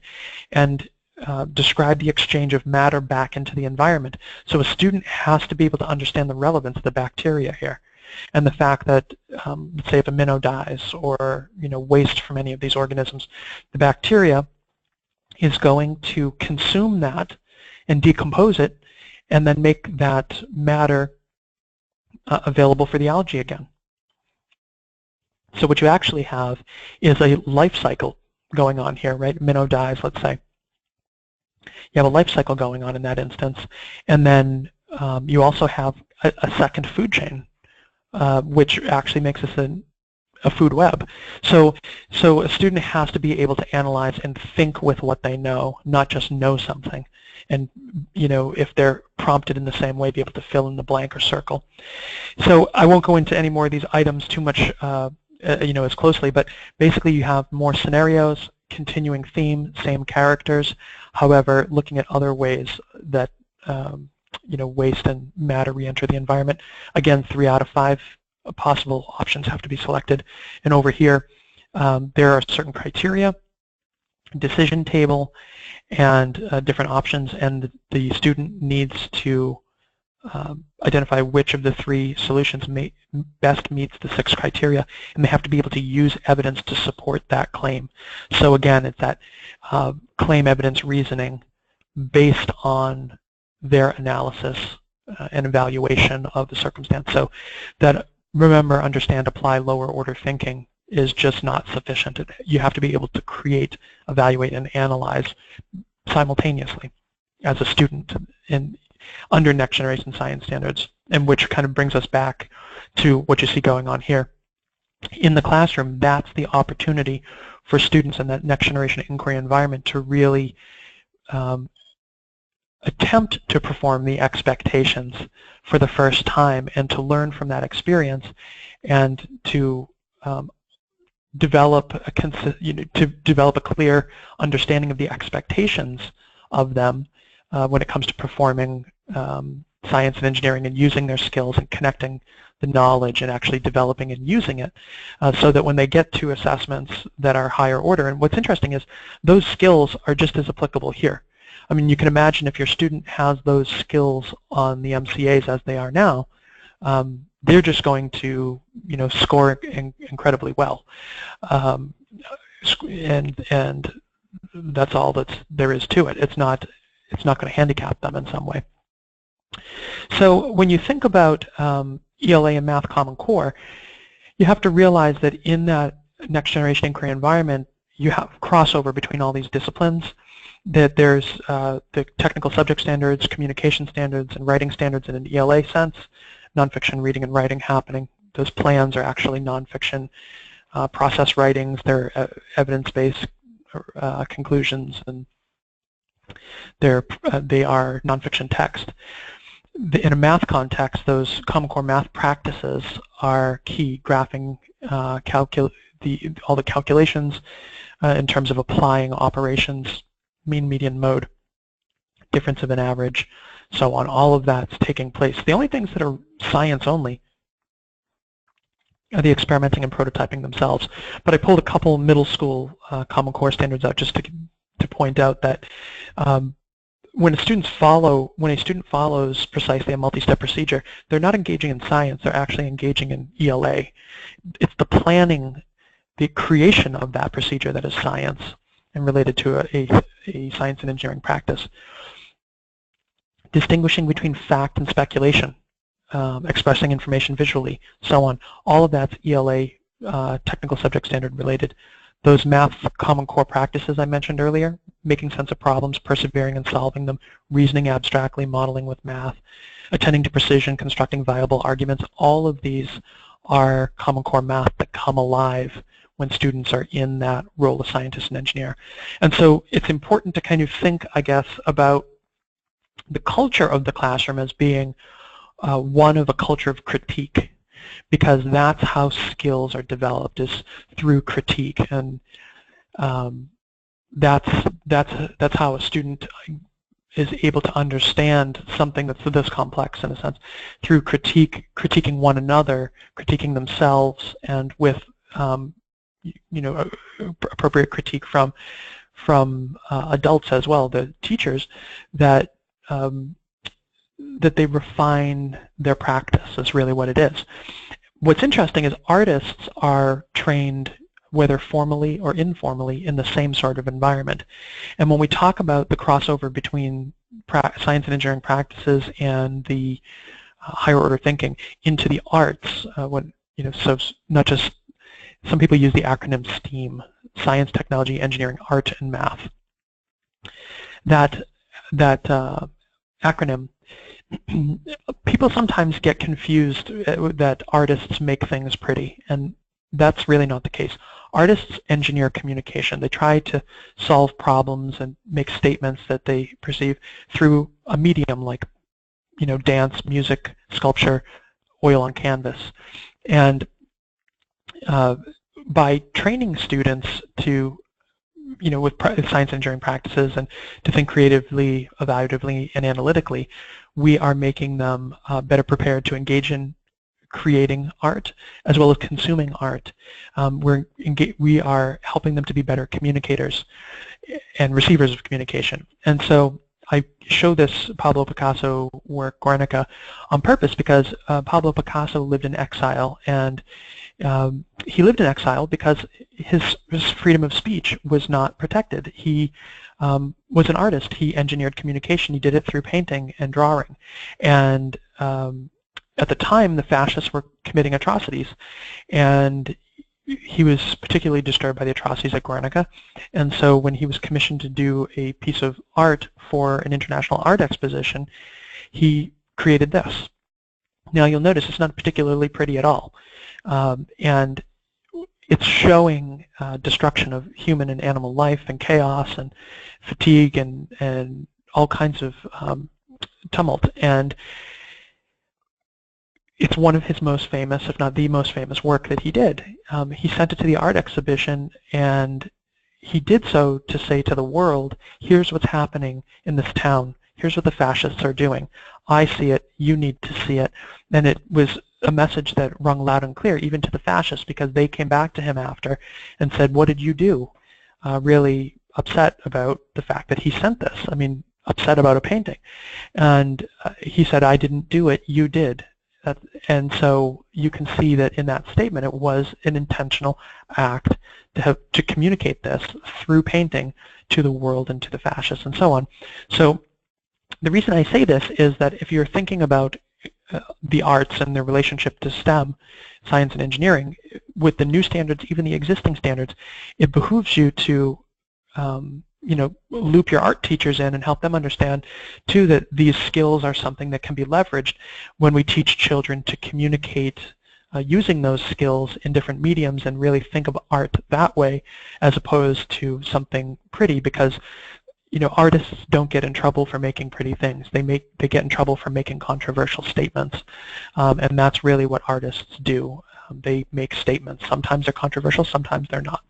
and describe the exchange of matter back into the environment. So a student has to be able to understand the relevance of the bacteria here, and the fact that, let's say if a minnow dies or waste from any of these organisms, the bacteria is going to consume that and decompose it and then make that matter available for the algae again. So what you actually have is a life cycle going on here, right? Minnow dies, let's say. You have a life cycle going on in that instance, and then you also have a second food chain, which actually makes this a food web. So a student has to be able to analyze and think with what they know, not just know something. And if they're prompted in the same way, be able to fill in the blank or circle. So I won't go into any more of these items too much, as closely, but basically you have more scenarios, continuing theme, same characters. However, looking at other ways that waste and matter re-enter the environment. Again, 3 out of 5 possible options have to be selected. And over here, there are certain criteria, decision table, and different options, and the student needs to identify which of the 3 solutions best meets the 6 criteria, and they have to be able to use evidence to support that claim. So again, it's that claim evidence reasoning based on their analysis and evaluation of the circumstance. So that, remember, understand, apply, lower order thinking is just not sufficient. You have to be able to create, evaluate, and analyze simultaneously as a student under next generation science standards, and which kind of brings us back to what you see going on here. In the classroom, that's the opportunity for students in that next generation inquiry environment to really attempt to perform the expectations for the first time and to learn from that experience and to develop a clear understanding of the expectations of them when it comes to performing science and engineering and using their skills and connecting the knowledge and actually developing and using it so that when they get to assessments that are higher order, and what's interesting is those skills are just as applicable here. I mean, you can imagine if your student has those skills on the MCAs as they are now, they're just going to, score incredibly well, and that's all that there is to it. It's not going to handicap them in some way. So when you think about ELA and Math Common Core, you have to realize that in that next generation inquiry environment, you have crossover between all these disciplines, that there's the technical subject standards, communication standards, and writing standards in an ELA sense, nonfiction reading and writing happening. Those plans are actually nonfiction process writings. They're evidence-based conclusions, and they are nonfiction text. in a math context, those Common Core math practices are key. Graphing all the calculations in terms of applying operations, mean, median, mode, difference of an average, so on. All of that's taking place. The only things that are science only are the experimenting and prototyping themselves. But I pulled a couple middle school Common Core standards out just to point out that when a student follows precisely a multi-step procedure, they're not engaging in science, they're actually engaging in ELA. It's the planning, the creation of that procedure that is science and related to a science and engineering practice. Distinguishing between fact and speculation, expressing information visually, so on. All of that's ELA, technical subject standard related. Those math Common Core practices I mentioned earlier, making sense of problems, persevering in solving them, reasoning abstractly, modeling with math, attending to precision, constructing viable arguments, all of these are Common Core math that come alive when students are in that role of scientist and engineer. And so it's important to kind of think, I guess, about the culture of the classroom as being one of a culture of critique, because that's how skills are developed, is through critique, and that's how a student is able to understand something that's this complex, in a sense, through critiquing one another, critiquing themselves, and with appropriate critique from adults as well, the teachers, that that they refine their practice is really what it is. What's interesting is artists are trained, whether formally or informally, in the same sort of environment. And when we talk about the crossover between science and engineering practices and the higher order thinking into the arts, so not just, some people use the acronym STEAM, science, technology, engineering, art, and math. That acronym, people sometimes get confused that artists make things pretty, and that's really not the case. Artists engineer communication. They try to solve problems and make statements that they perceive through a medium like, dance, music, sculpture, oil on canvas. And by training students to, with science and engineering practices, and to think creatively, evaluatively, and analytically, we are making them better prepared to engage in creating art as well as consuming art. We are helping them to be better communicators and receivers of communication. And so I show this Pablo Picasso work, Guernica, on purpose because Pablo Picasso lived in exile, and he lived in exile because his freedom of speech was not protected. He was an artist. He engineered communication. He did it through painting and drawing. And at the time, the fascists were committing atrocities, and he was particularly disturbed by the atrocities at Guernica. And so when he was commissioned to do a piece of art for an international art exposition, he created this. Now you'll notice it's not particularly pretty at all. And it's showing destruction of human and animal life, and chaos and fatigue and all kinds of tumult. And it's one of his most famous, if not the most famous, work that he did. He sent it to the art exhibition, and he did so to say to the world, here's what's happening in this town. Here's what the fascists are doing. I see it. You need to see it. And it was a message that rung loud and clear, even to the fascists, because they came back to him after and said, what did you do? Really upset about the fact that he sent this. I mean, upset about a painting. And he said, I didn't do it. You did. And so you can see that in that statement it was an intentional act to communicate this through painting to the world and to the fascists and so on. So the reason I say this is that if you're thinking about the arts and their relationship to STEM, science and engineering, with the new standards, even the existing standards, it behooves you to loop your art teachers in and help them understand, too, that these skills are something that can be leveraged when we teach children to communicate using those skills in different mediums, and really think of art that way as opposed to something pretty, because artists don't get in trouble for making pretty things. They get in trouble for making controversial statements, and that's really what artists do. They make statements. Sometimes they're controversial, sometimes they're not,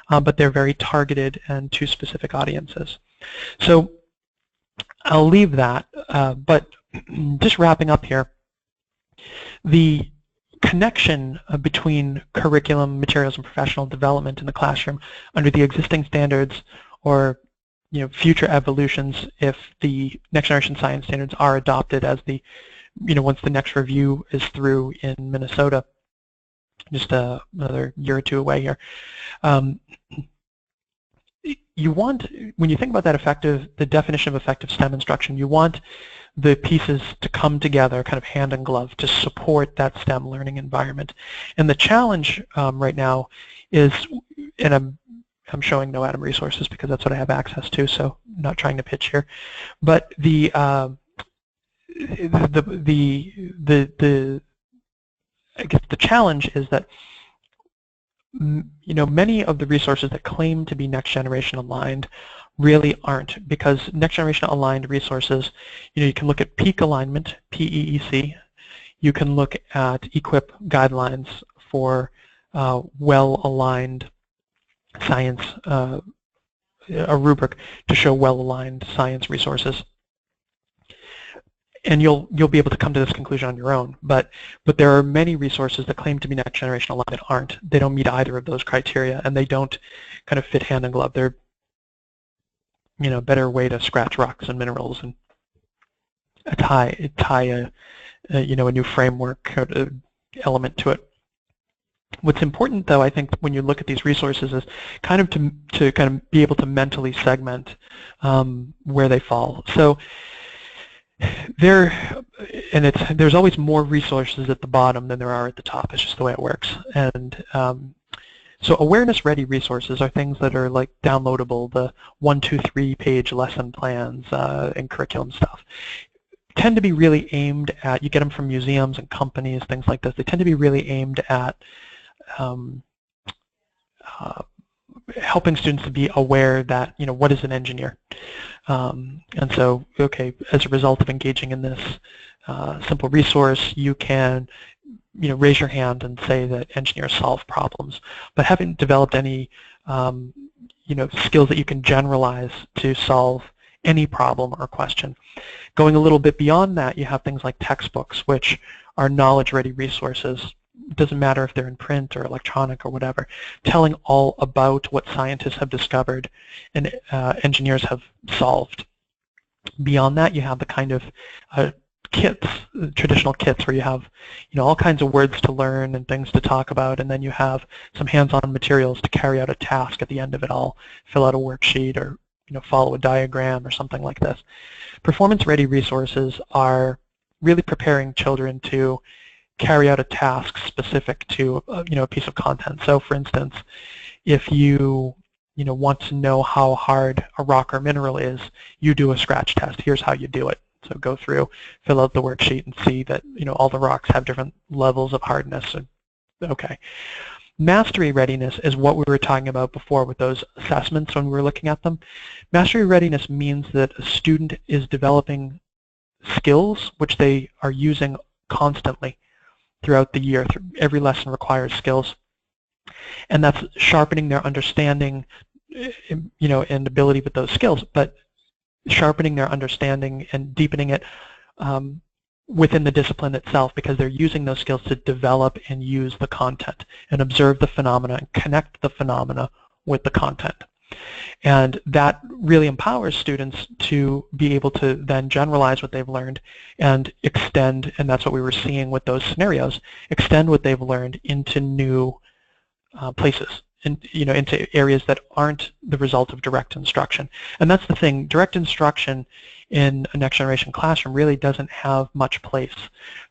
but they're very targeted and to specific audiences. So I'll leave that, but just wrapping up here, the connection between curriculum, materials, and professional development in the classroom under the existing standards, or future evolutions if the next generation science standards are adopted as the, once the next review is through in Minnesota, just another year or two away here. You want, when you think about that the definition of effective STEM instruction, you want the pieces to come together kind of hand in glove to support that STEM learning environment. And the challenge right now is, and I'm showing KnowAtom resources because that's what I have access to, so I'm not trying to pitch here, but I guess the challenge is that many of the resources that claim to be next generation aligned really aren't, because next generation aligned resources, you can look at peak alignment, PEEC, you can look at EQIP guidelines for well-aligned science, a rubric to show well-aligned science resources. And you'll be able to come to this conclusion on your own. But there are many resources that claim to be next generation aligned that aren't. They don't meet either of those criteria, and they don't kind of fit hand in glove. They're a better way to scratch rocks and minerals and tie a new framework element to it. What's important, though, I think, when you look at these resources, is kind of to kind of be able to mentally segment where they fall. So there's always more resources at the bottom than there are at the top. It's just the way it works. And so awareness-ready resources are things that are like downloadable, the 1, 2, 3 page lesson plans and curriculum stuff. Tend to be really aimed at, you get them from museums and companies, things like this. They tend to be really aimed at helping students to be aware that, what is an engineer? And so, okay, as a result of engaging in this simple resource, you can, raise your hand and say that engineers solve problems. But haven't developed any, skills that you can generalize to solve any problem or question. Going a little bit beyond that, you have things like textbooks, which are knowledge-ready resources. It doesn't matter if they're in print or electronic or whatever, telling all about what scientists have discovered and engineers have solved. Beyond that, you have the kind of kits, traditional kits, where you have all kinds of words to learn and things to talk about, and then you have some hands-on materials to carry out a task at the end of it all, fill out a worksheet or follow a diagram or something like this. Performance-ready resources are really preparing children to carry out a task specific to a piece of content. So, for instance, if you want to know how hard a rock or mineral is, you do a scratch test. Here's how you do it. So go through, fill out the worksheet, and see that all the rocks have different levels of hardness. And, okay. Mastery readiness is what we were talking about before with those assessments when we were looking at them. Mastery readiness means that a student is developing skills which they are using constantly throughout the year. Every lesson requires skills, and that's sharpening their understanding, and ability with those skills, but sharpening their understanding and deepening it within the discipline itself, because they're using those skills to develop and use the content and observe the phenomena and connect the phenomena with the content. And that really empowers students to be able to then generalize what they've learned and extend, and that's what we were seeing with those scenarios, extend what they've learned into new places, into areas that aren't the result of direct instruction. And that's the thing, direct instruction in a next generation classroom really doesn't have much place,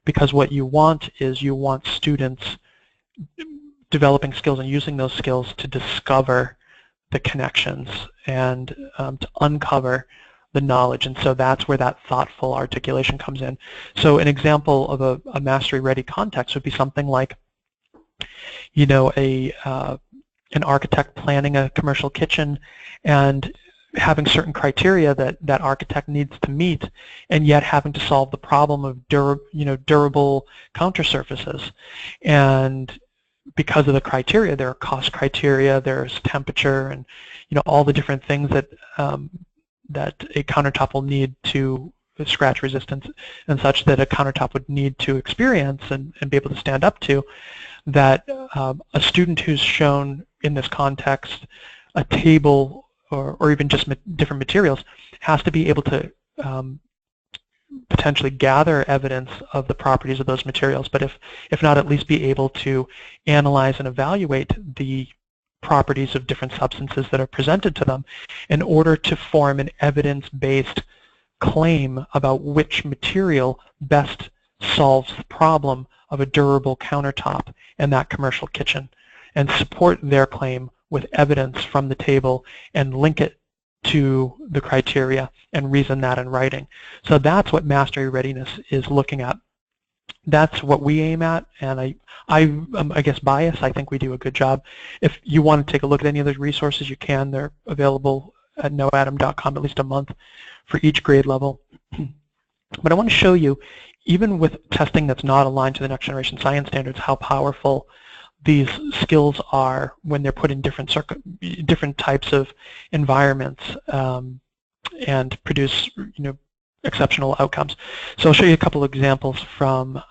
because what you want is students developing skills and using those skills to discover the connections and to uncover the knowledge. And so that's where that thoughtful articulation comes in. So an example of a mastery-ready context would be something like, an architect planning a commercial kitchen and having certain criteria that architect needs to meet, and yet having to solve the problem of durable counter surfaces. And because of the criteria, there are cost criteria, there's temperature, and all the different things that that a countertop will need to scratch resistance and such that a countertop would need to experience and be able to stand up to, that a student who's shown in this context a table or even just different materials has to be able to potentially gather evidence of the properties of those materials, but if not, at least be able to analyze and evaluate the properties of different substances that are presented to them in order to form an evidence-based claim about which material best solves the problem of a durable countertop in that commercial kitchen, and support their claim with evidence from the table and link it to the criteria and reason that in writing. So that's what mastery readiness is looking at. That's what we aim at, and I guess biased, I think we do a good job. If you want to take a look at any of those resources, you can. They're available at KnowAtom.com at least a month for each grade level. But I want to show you, even with testing that's not aligned to the next generation science standards, how powerful these skills are when they're put in different types of environments and produce exceptional outcomes. So I'll show you a couple of examples from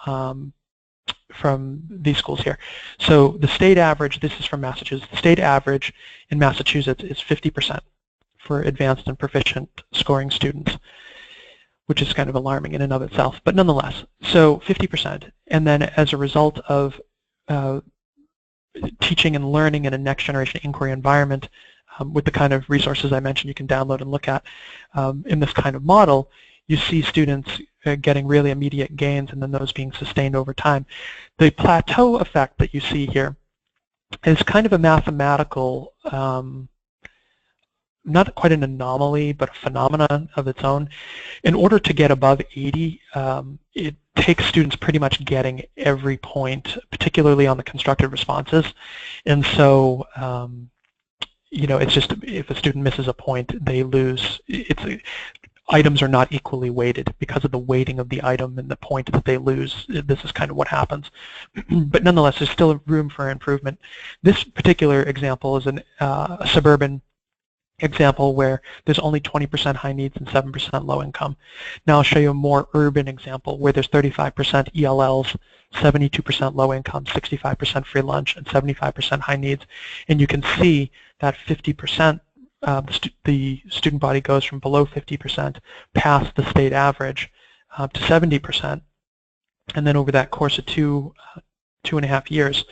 these schools here. So the state average, this is from Massachusetts, the state average in Massachusetts is 50% for advanced and proficient scoring students, which is kind of alarming in and of itself, but nonetheless, so 50%. And then as a result of teaching and learning in a next generation inquiry environment with the kind of resources I mentioned you can download and look at in this kind of model, you see students getting really immediate gains and then those being sustained over time. The plateau effect that you see here is kind of a mathematical, not quite an anomaly, but a phenomenon of its own. In order to get above 80, it takes students pretty much getting every point, particularly on the constructed responses. And so, it's just if a student misses a point, they lose. Items are not equally weighted because of the weighting of the item and the point that they lose. This is kind of what happens. But nonetheless, there's still room for improvement. This particular example is a suburban example where there's only 20% high needs and 7% low income. Now I'll show you a more urban example where there's 35% ELLs, 72% low income, 65% free lunch, and 75% high needs. And you can see that 50%, the student body goes from below 50% past the state average to 70%. And then over that course of two and a half years,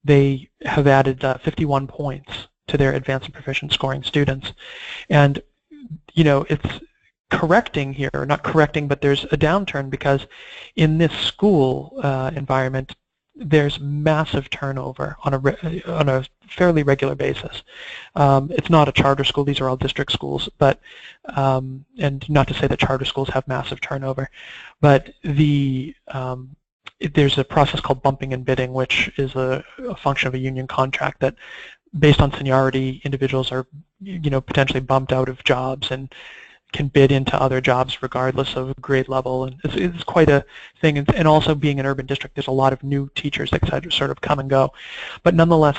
they have added 51 points to their advanced and proficient scoring students. And it's correcting here, or not correcting, but there's a downturn because in this school environment there's massive turnover on a fairly regular basis. It's not a charter school, these are all district schools, but and not to say that charter schools have massive turnover, but there's a process called bumping and bidding, which is a function of a union contract that based on seniority, individuals are potentially bumped out of jobs and can bid into other jobs regardless of grade level, and it's quite a thing. And also being an urban district, there's a lot of new teachers that sort of come and go. But nonetheless,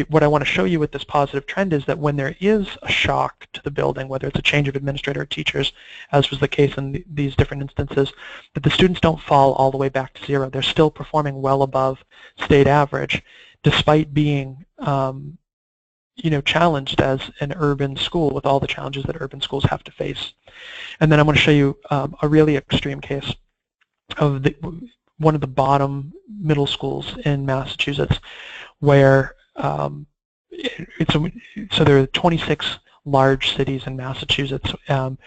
what I want to show you with this positive trend is that when there is a shock to the building, whether it's a change of administrator or teachers, as was the case in these different instances, that the students don't fall all the way back to zero. They're still performing well above state average, despite being challenged as an urban school with all the challenges that urban schools have to face. And then I'm going to show you a really extreme case of one of the bottom middle schools in Massachusetts, where so there are 26 large cities in Massachusetts, and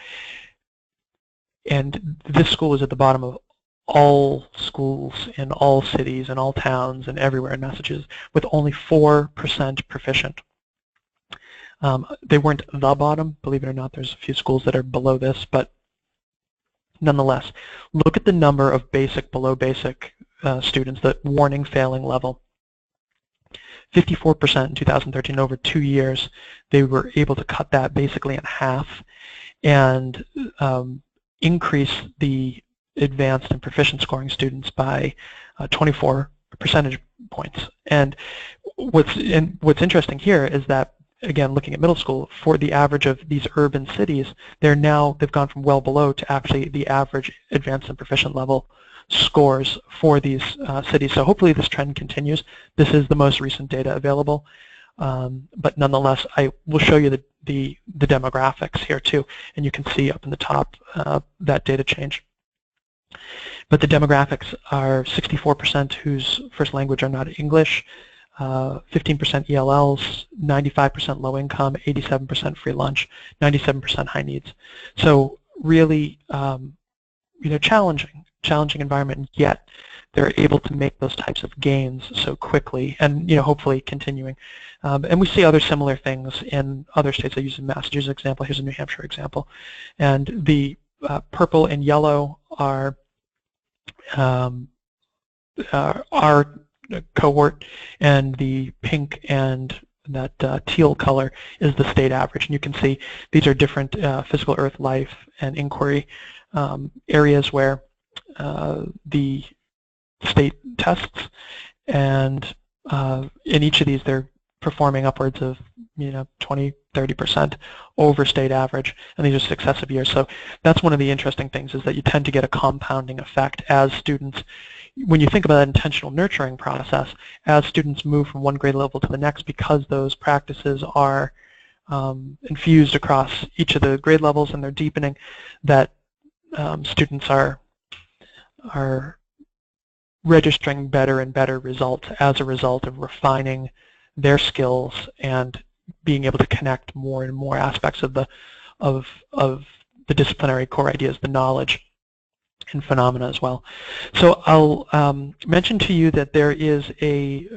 this school is at the bottom of all schools in all cities and all towns and everywhere in Massachusetts, with only 4% proficient. They weren't the bottom, believe it or not. There's a few schools that are below this, but nonetheless, look at the number of basic, below basic students, the warning failing level. 54% in 2013. Over 2 years, they were able to cut that basically in half and increase the advanced and proficient scoring students by 24 percentage points. And what's interesting here is that, again, looking at middle school, for the average of these urban cities, they've gone from well below to actually the average advanced and proficient level scores for these cities. So hopefully this trend continues. This is the most recent data available, but nonetheless, I will show you the demographics here too, and you can see up in the top that data change. But the demographics are 64% whose first language are not English, 15% ELLs, 95% low income, 87% free lunch, 97% high needs. So really, challenging environment, and yet they're able to make those types of gains so quickly, and hopefully continuing. And we see other similar things in other states. I use Massachusetts example. Here's a New Hampshire example, and the purple and yellow are our cohort, and the pink and that teal color is the state average. And you can see these are different physical earth life and inquiry areas where the state tests, and in each of these they're performing upwards of 20–30% over state average, and these are successive years. So that's one of the interesting things, is that you tend to get a compounding effect as students, when you think about that intentional nurturing process, as students move from one grade level to the next, because those practices are infused across each of the grade levels and they're deepening, that students are registering better and better results as a result of refining their skills and being able to connect more and more aspects of the disciplinary core ideas, the knowledge and phenomena as well. So I'll mention to you that there's a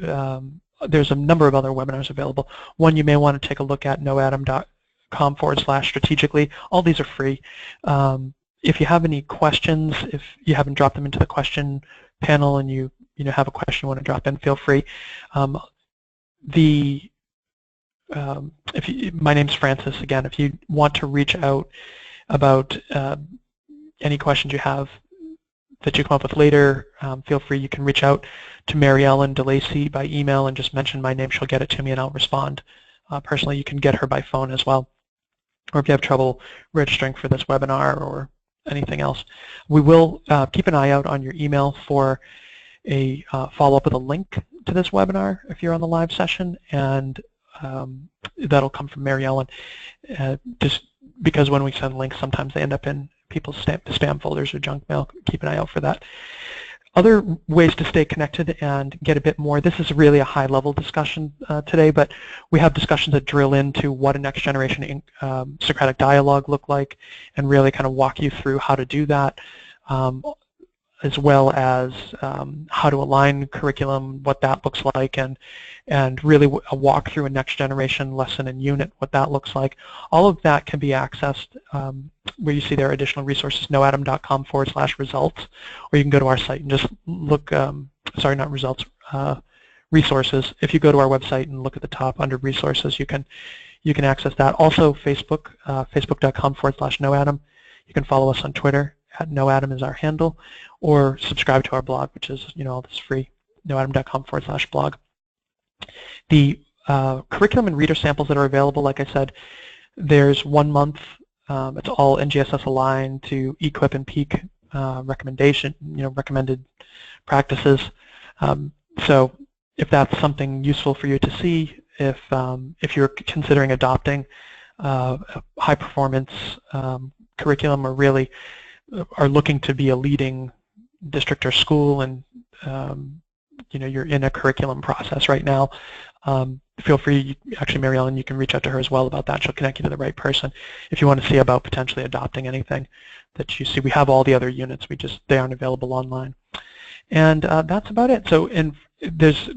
number of other webinars available. One you may want to take a look at, KnowAtom.com/strategically. All these are free. If you have any questions, if you haven't dropped them into the question panel and you have a question you want to drop in, feel free. My name's Francis. Again, if you want to reach out about any questions you have that you come up with later, feel free. You can reach out to Mary Ellen DeLacy by email and just mention my name. She'll get it to me and I'll respond personally. You can get her by phone as well, or if you have trouble registering for this webinar or anything else. We will keep an eye out on your email for a follow-up with a link to this webinar if you're on the live session, and that'll come from Mary Ellen. Just because when we send links, sometimes they end up in people's spam folders or junk mail. Keep an eye out for that. Other ways to stay connected and get a bit more. This is really a high-level discussion today, but we have discussions that drill into what a next generation Socratic dialogue look like, and really kind of walk you through how to do that, as well as how to align curriculum, what that looks like, and really a walk through a next generation lesson and unit, what that looks like. All of that can be accessed where you see there are additional resources, KnowAtom.com/results, or you can go to our site and just look, sorry, not results, resources. If you go to our website and look at the top under resources, you can access that. Also Facebook, facebook.com/KnowAtom. You can follow us on Twitter. @KnowAtom is our handle, or subscribe to our blog, which is, all this free, KnowAtom.com/blog. The curriculum and reader samples that are available, like I said, there's 1 month. It's all NGSS aligned to EQUIP and PEAK recommended practices. So if that's something useful for you to see, if you're considering adopting a high performance curriculum, or really are looking to be a leading district or school, and you're in a curriculum process right now, feel free. Actually, Mary Ellen, you can reach out to her as well about that. She'll connect you to the right person if you want to see about potentially adopting anything that you see. We have all the other units. They aren't available online, and that's about it. So, and there's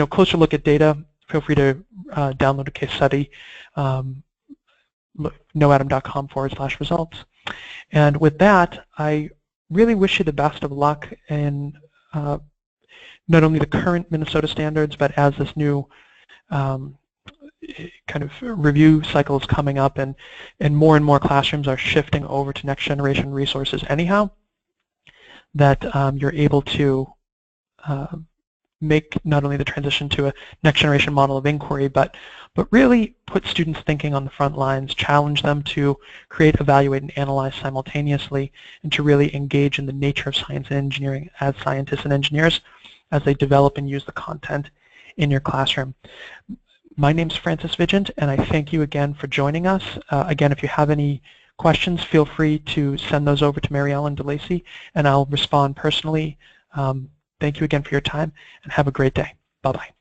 closer look at data. Feel free to download a case study. KnowAtom.com/results. And with that, I really wish you the best of luck in not only the current Minnesota standards, but as this new kind of review cycle is coming up, and more classrooms are shifting over to next generation resources anyhow, that you're able to make not only the transition to a next generation model of inquiry, but really put students thinking on the front lines, challenge them to create, evaluate, and analyze simultaneously, and to really engage in the nature of science and engineering as scientists and engineers as they develop and use the content in your classroom. My name's Francis Vigent, and I thank you again for joining us. Again, if you have any questions, feel free to send those over to Mary Ellen DeLacy, and I'll respond personally. Thank you again for your time, and have a great day. Bye-bye.